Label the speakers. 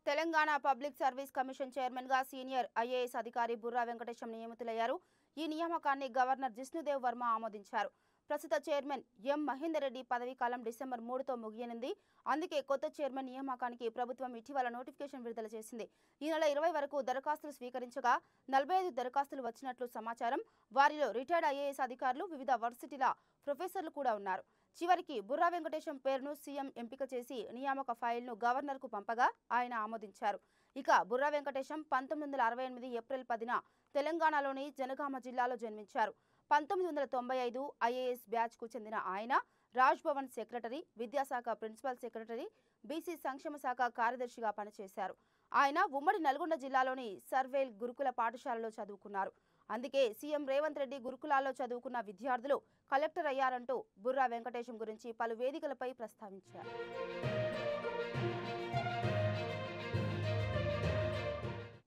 Speaker 1: Telangana public service commission chairman గా senior IAS అధికారి బుర్రా వెంకటేశం నియమితులయ్యారు. ఈ నియామకాన్ని గవర్నర్ జిష్ణుదేవ్ వర్మ ఆమోదించారు. ప్రస్తుత చైర్మన్ ఎం మహేందర్ రెడ్డి పదవీ కాలం డిసెంబర్ 3తో ముగియనుంది. అందుకే కొత్త చైర్మన్ నియామకానికి ప్రభుత్వం ఇటీవల నోటిఫికేషన్ విడుదల చేసింది. ఈ నెల 20 వరకు దరఖాస్తులు స్వీకరించగా 45 దరఖాస్తులు వచ్చినట్లు సమాచారం. వారిలో రిటైర్డ్ ఐఏఎస్ అధికారులు, వివిధ వర్సిటీల ప్రొఫెసర్లు కూడా ఉన్నారు. చివరికి బుర్రా వెంకటేశం పేరును సీఎం ఎంపిక చేసి నియామక ఫైల్ను గవర్నర్కు పంపగా ఆయన ఆమోదించారు. ఇక బుర్రా వెంకటేశం 1968 ఏప్రిల్ 10న తెలంగాణలోని జనగామ జిల్లాలో జన్మించారు. 1995 ఐఏఎస్ బ్యాచ్కు చెందిన ఆయన రాజ్భవన్ సెక్రటరీ, విద్యాశాఖ ప్రిన్సిపల్ సెక్రటరీ, బీసీ సంక్షేమ శాఖ కార్యదర్శిగా పనిచేశారు. ఆయన ఉమ్మడి నల్గొండ జిల్లాలోని సర్వేల్ గురుకుల పాఠశాలలో చదువుకున్నారు. అందుకే సీఎం రేవంత్ రెడ్డి గురుకులాల్లో చదువుకున్న విద్యార్థులు కలెక్టర్ అయ్యారంటూ బుర్రా వెంకటేశం గురించి పలు వేదికలపై ప్రస్తావించారు.